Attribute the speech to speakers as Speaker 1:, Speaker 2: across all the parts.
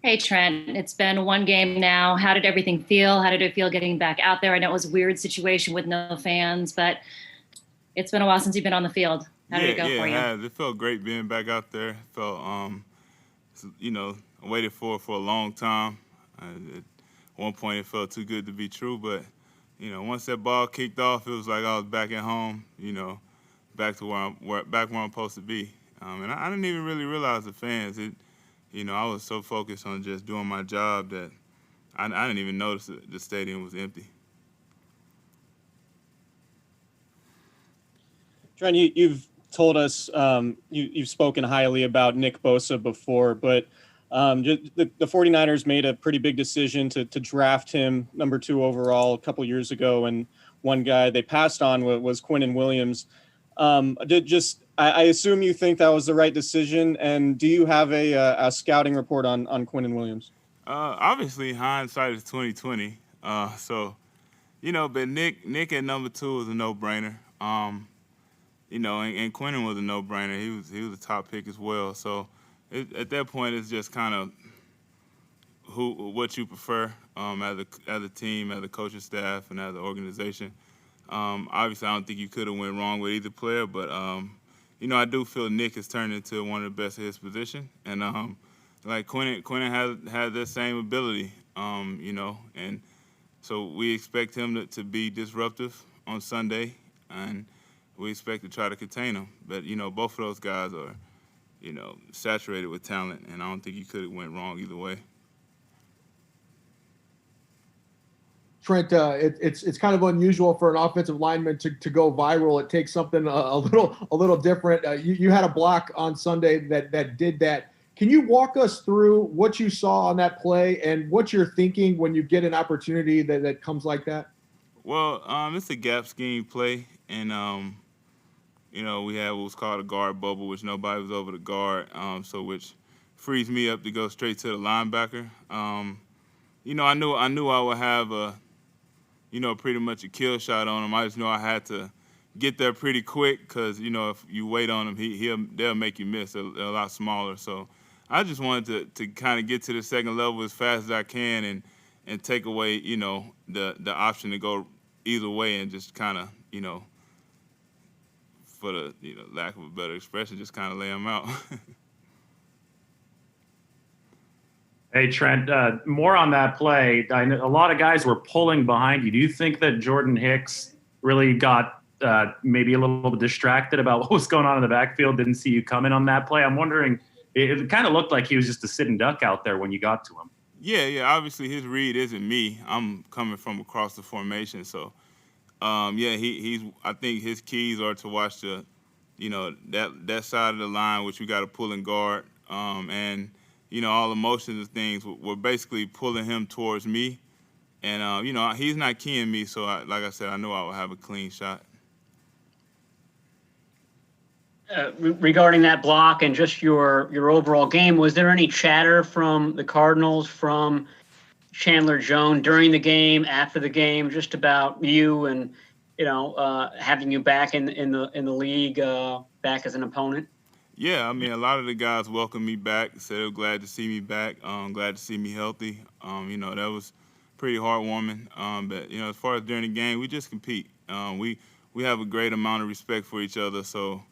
Speaker 1: Hey Trent, it's been one game now. How did everything feel? How did it feel getting back out there? I know it was a weird situation with no fans, but it's been a while since you've been on the field. How did
Speaker 2: Yeah,
Speaker 1: it go
Speaker 2: yeah,
Speaker 1: for
Speaker 2: it
Speaker 1: you?
Speaker 2: has. It felt great being back out there. Felt, I waited for it for a long time. At one point, it felt too good to be true, but once that ball kicked off, it was like I was back at home. Back to back where I'm supposed to be. And I didn't even really realize the fans. I was so focused on just doing my job that I didn't even notice the stadium was empty.
Speaker 3: Trent, you've told us you've spoken highly about Nick Bosa before, but the 49ers made a pretty big decision to draft him number 2 overall a couple years ago, and one guy they passed on was Quinnen Williams. I assume you think that was the right decision, and do you have a scouting report on Quinnen Williams?
Speaker 2: Obviously, hindsight is 2020. But Nick at number 2 was a no-brainer. And Quinnen was a no-brainer. He was a top pick as well. So at that point, it's just kind of what you prefer as a team, as a coaching staff, and as an organization. Obviously, I don't think you could have went wrong with either player, but I do feel Nick has turned into one of the best of his position, and like Quinnen has that same ability, and so we expect him to be disruptive on Sunday, and we expect to try to contain him. But both of those guys are saturated with talent, and I don't think you could have went wrong either way.
Speaker 4: Trent, it's kind of unusual for an offensive lineman to go viral. It takes something a little different. You had a block on Sunday that did that. Can you walk us through what you saw on that play and what you're thinking when you get an opportunity that comes like that?
Speaker 2: Well, it's a gap scheme play, and we had what was called a guard bubble, which nobody was over the guard, so which frees me up to go straight to the linebacker. I knew I would have pretty much a kill shot on him. I just knew I had to get there pretty quick because if you wait on him, they'll make you miss. They're a lot smaller, so I just wanted to kind of get to the second level as fast as I can and take away the option to go either way and just kind of for the lack of a better expression, just kind of lay him out.
Speaker 5: Hey, Trent, more on that play. I know a lot of guys were pulling behind you. Do you think that Jordan Hicks really got maybe a little bit distracted about what was going on in the backfield, didn't see you coming on that play? I'm wondering, it kind of looked like he was just a sitting duck out there when you got to him.
Speaker 2: Yeah. Obviously, his read isn't me. I'm coming from across the formation, so he's. I think his keys are to watch that side of the line, which we got to pull and guard, and all the motions and things were basically pulling him towards me, and he's not keying me, so like I said, I knew I would have a clean shot.
Speaker 6: Regarding that block and just your overall game, was there any chatter from the Cardinals, from Chandler Jones during the game, after the game, just about you and having you back in the league, back as an opponent?
Speaker 2: Yeah, I mean, a lot of the guys welcomed me back, said they were glad to see me back, glad to see me healthy. That was pretty heartwarming. But as far as during the game, we just compete. We have a great amount of respect for each other, so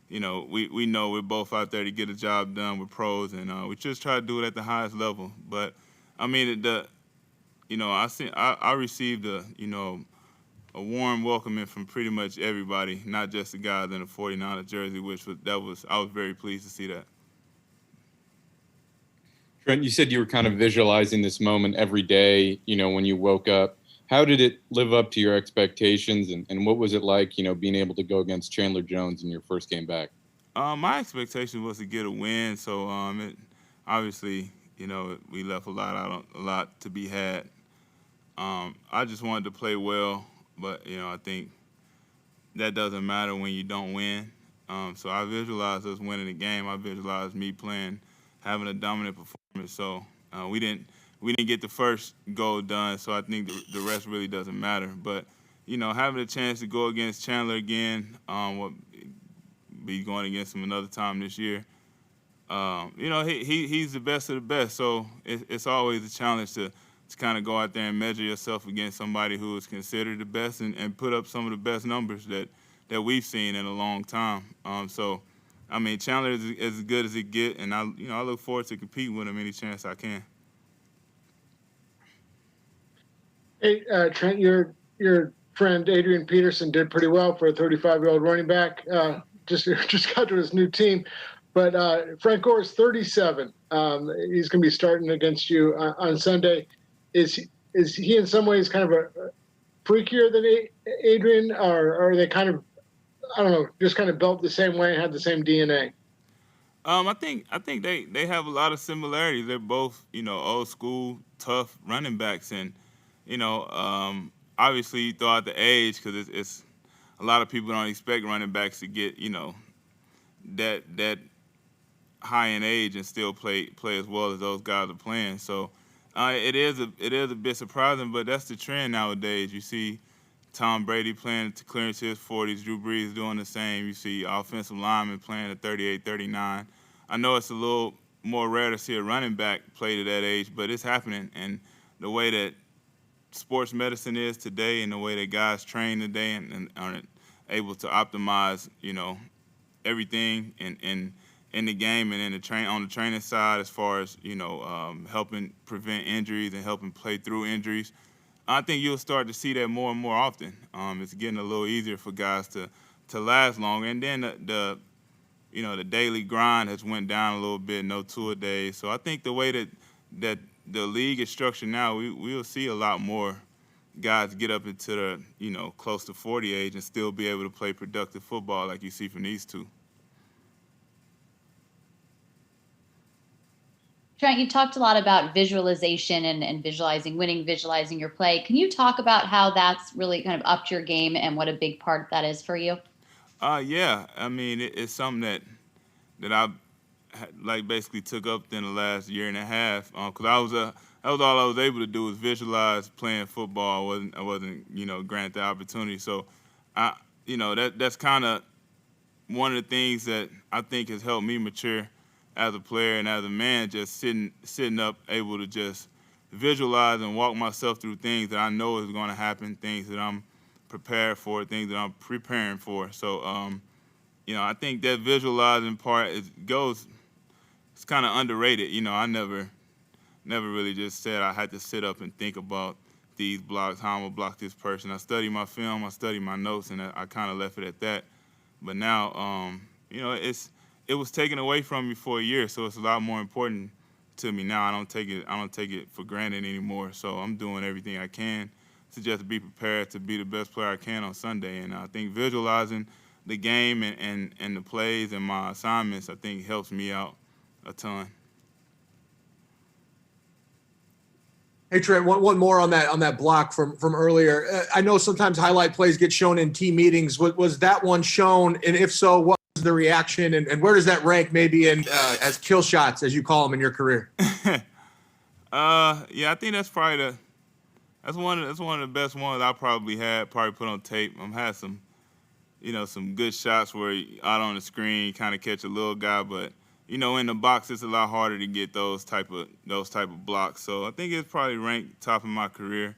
Speaker 2: we know we're both out there to get a job done. We're pros, and we just try to do it at the highest level. But I mean, I received a warm welcoming from pretty much everybody, not just the guys in the 49er jersey, I was very pleased to see that.
Speaker 7: Trent, you said you were kind of visualizing this moment every day, when you woke up. How did it live up to your expectations, and what was it like, being able to go against Chandler Jones in your first game back?
Speaker 2: My expectation was to get a win, so obviously, we left a lot to be had. I just wanted to play well, but I think that doesn't matter when you don't win. So I visualized us winning the game. I visualized me playing, having a dominant performance. So we didn't get the first goal done. So I think the rest really doesn't matter. But having a chance to go against Chandler again, we'll be going against him another time this year. he's the best of the best. So it's always a challenge to kind of go out there and measure yourself against somebody who is considered the best and put up some of the best numbers that we've seen in a long time. So, I mean, Chandler is as good as he get, and I look forward to competing with him any chance I can.
Speaker 8: Hey, Trent, your friend Adrian Peterson did pretty well for a 35-year-old running back. Just got to his new team. But Frank Gore is 37. He's going to be starting against you on Sunday. Is he in some ways kind of a freakier than Adrian, or are they kind of, I don't know, just kind of built the same way, had the same DNA?
Speaker 2: I think they have a lot of similarities. They're both old school, tough running backs, and obviously you throw out the age because it's a lot of people don't expect running backs to get that high in age and still play as well as those guys are playing. So it is a bit surprising, but that's the trend nowadays. You see Tom Brady playing to clear into his 40s, Drew Brees doing the same. You see offensive linemen playing at 38, 39. I know it's a little more rare to see a running back play to that age, but it's happening. And the way that sports medicine is today and the way that guys train today and are able to optimize, everything in the game and on the training side as far as helping prevent injuries and helping play through injuries. I think you'll start to see that more and more often. It's getting a little easier for guys to last longer, and then the daily grind has went down a little bit, no two-a-days. So I think the way that the league is structured now, we'll see a lot more guys get up into the close to 40 age and still be able to play productive football like you see from these two.
Speaker 9: Trent, you talked a lot about visualization and visualizing winning, visualizing your play. Can you talk about how that's really kind of upped your game and what a big part that is for you?
Speaker 2: Yeah. I mean, it's something that I basically took up in the last year and a half because that was all I was able to do was visualize playing football. I wasn't granted the opportunity. So that's kind of one of the things that I think has helped me mature as a player and as a man, just sitting up, able to just visualize and walk myself through things that I know is going to happen, things that I'm prepared for, things that I'm preparing for. So, I think that visualizing part it's kind of underrated. I never really just said I had to sit up and think about these blocks, how I'm going to block this person. I study my film, I study my notes, and I kind of left it at that. But now, it was taken away from me for a year, so it's a lot more important to me now. I don't take it for granted anymore. So I'm doing everything I can to just be prepared to be the best player I can on Sunday. And I think visualizing the game and the plays and my assignments, I think helps me out a ton.
Speaker 4: Hey Trent, one more on that block from earlier. I know sometimes highlight plays get shown in team meetings. Was that one shown? And if so, what was the reaction? And where does that rank maybe in as kill shots, as you call them in your career?
Speaker 2: Yeah, I think that's probably that's one of the best ones I probably put on tape. I've had some good shots where out on the screen kind of catch a little guy, but in the box it's a lot harder to get those type of blocks. So I think it's probably ranked top of my career.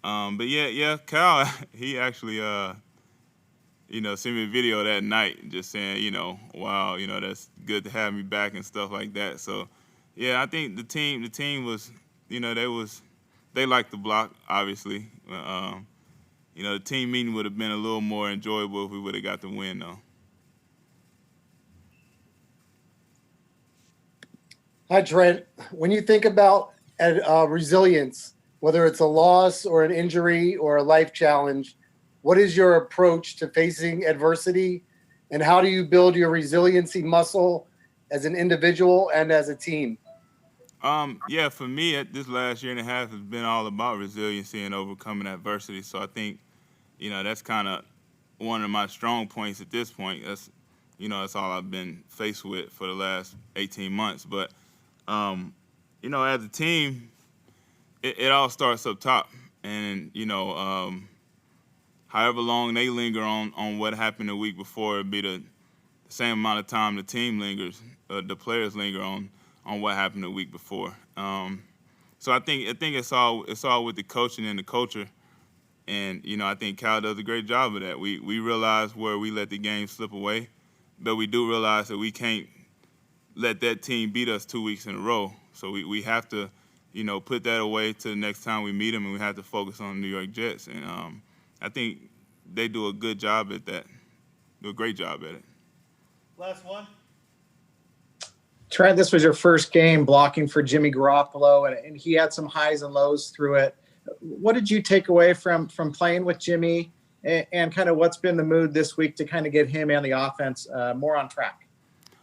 Speaker 2: But yeah, Kyle, he actually sent me a video that night just saying, wow, that's good to have me back and stuff like that. So yeah, I think the team was, they liked the block, obviously. The team meeting would have been a little more enjoyable if we would have got the win, though.
Speaker 10: Hi, Trent. When you think about resilience, whether it's a loss or an injury or a life challenge, what is your approach to facing adversity, and how do you build your resiliency muscle as an individual and as a team?
Speaker 2: Yeah, for me, this last year and a half has been all about resiliency and overcoming adversity. So I think, that's kind of one of my strong points at this point. That's all I've been faced with for the last 18 months. But, as a team, it all starts up top. And, however long they linger on what happened the week before, it'd be the the same amount of time the team lingers, the players linger on what happened the week before. So I think it's all with the coaching and the culture. And, I think Cal does a great job of that. We realize where we let the game slip away, but we do realize that we can't let that team beat us 2 weeks in a row. So we have to, put that away to the next time we meet them, and we have to focus on the New York Jets. And I think they do a good job at that, do a great job at it.
Speaker 11: Last one.
Speaker 12: Trent, this was your first game blocking for Jimmy Garoppolo, and he had some highs and lows through it. What did you take away from playing with Jimmy, and kind of what's been the mood this week to kind of get him and the offense more on track?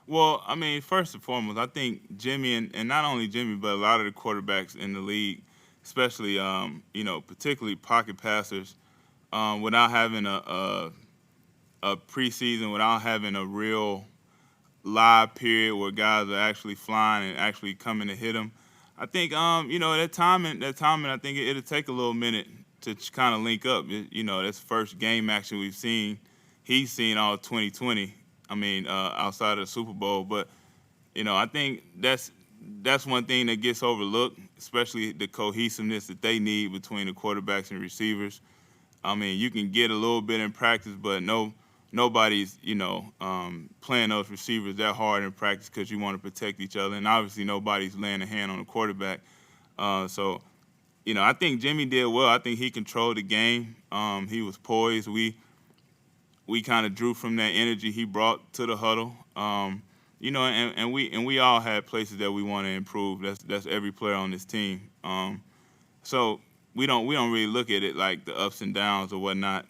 Speaker 2: Well, I mean, first and foremost, I think Jimmy and not only Jimmy, but a lot of the quarterbacks in the league, especially particularly pocket passers, without having a preseason, without having a real live period where guys are actually flying and actually coming to hit them. I think that timing. I think it'll take a little minute to kind of link up. That's first game action we've seen. He's seen all 2020. I mean, outside of the Super Bowl, but I think that's one thing that gets overlooked, especially the cohesiveness that they need between the quarterbacks and receivers. I mean, you can get a little bit in practice, but nobody's playing those receivers that hard in practice because you want to protect each other, and obviously nobody's laying a hand on the quarterback. So I think Jimmy did well. I think he controlled the game. He was poised. We kind of drew from that energy he brought to the huddle. And we all had places that we want to improve. That's every player on this team. So we don't really look at it like the ups and downs or whatnot.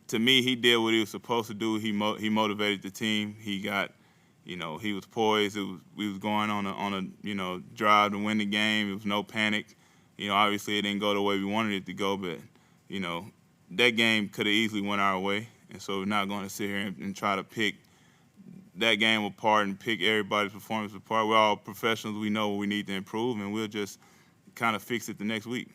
Speaker 2: To me, he did what he was supposed to do. He motivated the team. He got, he was poised. We was going on a drive to win the game. It was no panic. Obviously it didn't go the way we wanted it to go, but that game could have easily went our way. And so we're not going to sit here and try to pick that game apart and pick everybody's performance apart. We're all professionals. We know what we need to improve, and we'll just kind of fix it the next week.